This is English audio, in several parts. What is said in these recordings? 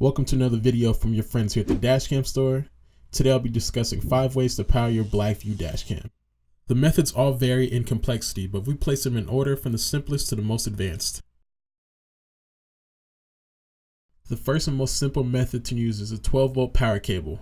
Welcome to another video from your friends here at the Dashcam store. Today I'll be discussing 5 ways to power your BlackVue Dashcam. The methods all vary in complexity, but we place them in order from the simplest to the most advanced. The first and most simple method to use is a 12-volt power cable.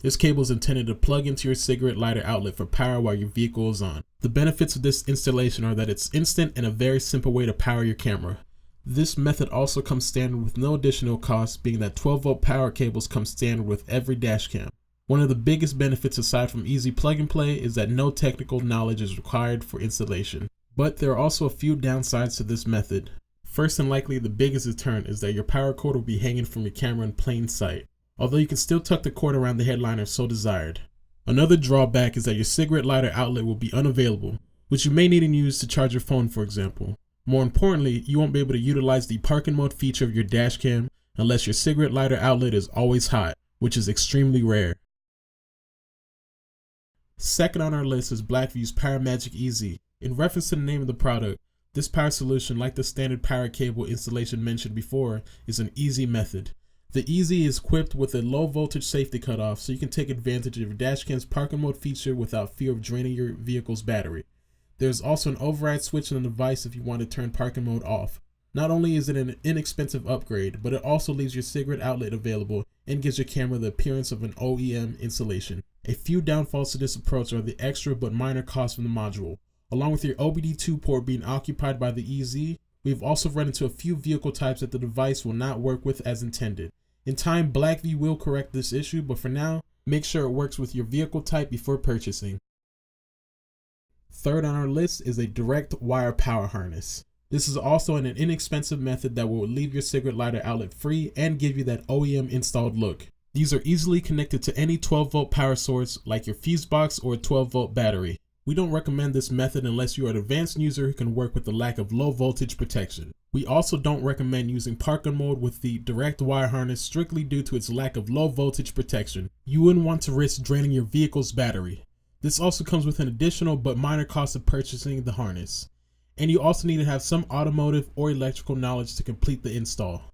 This cable is intended to plug into your cigarette lighter outlet for power while your vehicle is on. The benefits of this installation are that it's instant and a very simple way to power your camera. This method also comes standard with no additional cost, being that 12-volt power cables come standard with every dashcam. One of the biggest benefits aside from easy plug and play is that no technical knowledge is required for installation. But there are also a few downsides to this method. First and likely the biggest deterrent is that your power cord will be hanging from your camera in plain sight, although you can still tuck the cord around the headliner if so desired. Another drawback is that your cigarette lighter outlet will be unavailable, which you may need to use to charge your phone, for example. More importantly, you won't be able to utilize the parking mode feature of your dashcam unless your cigarette lighter outlet is always hot, which is extremely rare. Second on our list is BlackVue's Parametric EZ. In reference to the name of the product, this power solution, like the standard power cable installation mentioned before, is an easy method. The EZ is equipped with a low voltage safety cutoff, so you can take advantage of your dashcam's parking mode feature without fear of draining your vehicle's battery. There's also an override switch on the device if you want to turn parking mode off. Not only is it an inexpensive upgrade, but it also leaves your cigarette outlet available and gives your camera the appearance of an OEM installation. A few downfalls to this approach are the extra but minor cost from the module. Along with your OBD2 port being occupied by the EZ, we've also run into a few vehicle types that the device will not work with as intended. In time, BlackVue will correct this issue, but for now, make sure it works with your vehicle type before purchasing. Third on our list is a direct wire power harness. This is also an inexpensive method that will leave your cigarette lighter outlet free and give you that OEM installed look. These are easily connected to any 12-volt power source like your fuse box or a 12-volt battery. We don't recommend this method unless you are an advanced user who can work with the lack of low voltage protection. We also don't recommend using parking mode with the direct wire harness strictly due to its lack of low voltage protection. You wouldn't want to risk draining your vehicle's battery. This also comes with an additional but minor cost of purchasing the harness. And you also need to have some automotive or electrical knowledge to complete the install.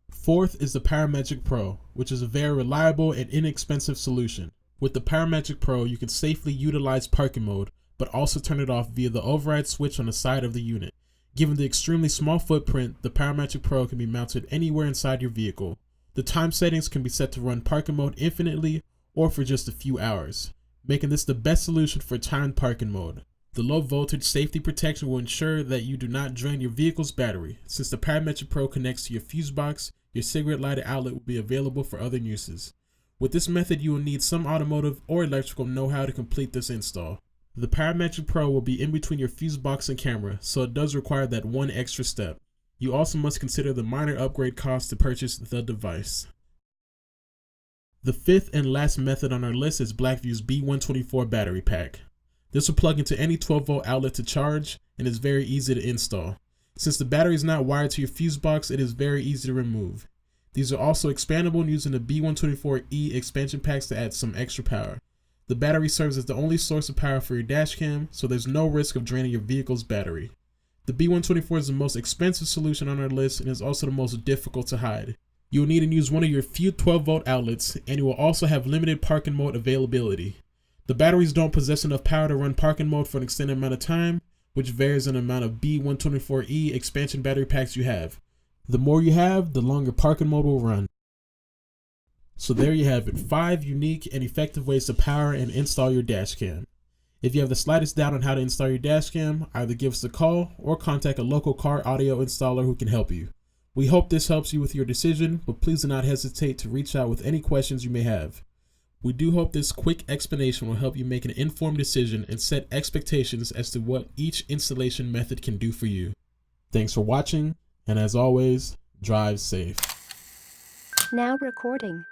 Fourth is the Parametric Pro, which is a very reliable and inexpensive solution. With the Parametric Pro, you can safely utilize parking mode, but also turn it off via the override switch on the side of the unit. Given the extremely small footprint, the Parametric Pro can be mounted anywhere inside your vehicle. The time settings can be set to run parking mode infinitely or for just a few hours, making this the best solution for timed parking mode. The low voltage safety protection will ensure that you do not drain your vehicle's battery. Since the Parametric Pro connects to your fuse box, your cigarette lighter outlet will be available for other uses. With this method, you will need some automotive or electrical know-how to complete this install. The Parametric Pro will be in between your fuse box and camera, so it does require that one extra step. You also must consider the minor upgrade cost to purchase the device. The fifth and last method on our list is BlackVue's B124 battery pack. This will plug into any 12-volt outlet to charge and is very easy to install. Since the battery is not wired to your fuse box, it is very easy to remove. These are also expandable using the B124E expansion packs to add some extra power. The battery serves as the only source of power for your dashcam, so there's no risk of draining your vehicle's battery. The B124 is the most expensive solution on our list and is also the most difficult to hide. You will need to use one of your few 12-volt outlets, and you will also have limited parking mode availability. The batteries don't possess enough power to run parking mode for an extended amount of time, which varies in the amount of B124E expansion battery packs you have. The more you have, the longer parking mode will run. So there you have it, 5 unique and effective ways to power and install your dashcam. If you have the slightest doubt on how to install your dashcam, either give us a call or contact a local car audio installer who can help you. We hope this helps you with your decision, but please do not hesitate to reach out with any questions you may have. We do hope this quick explanation will help you make an informed decision and set expectations as to what each installation method can do for you. Thanks for watching, and as always, drive safe. Now recording.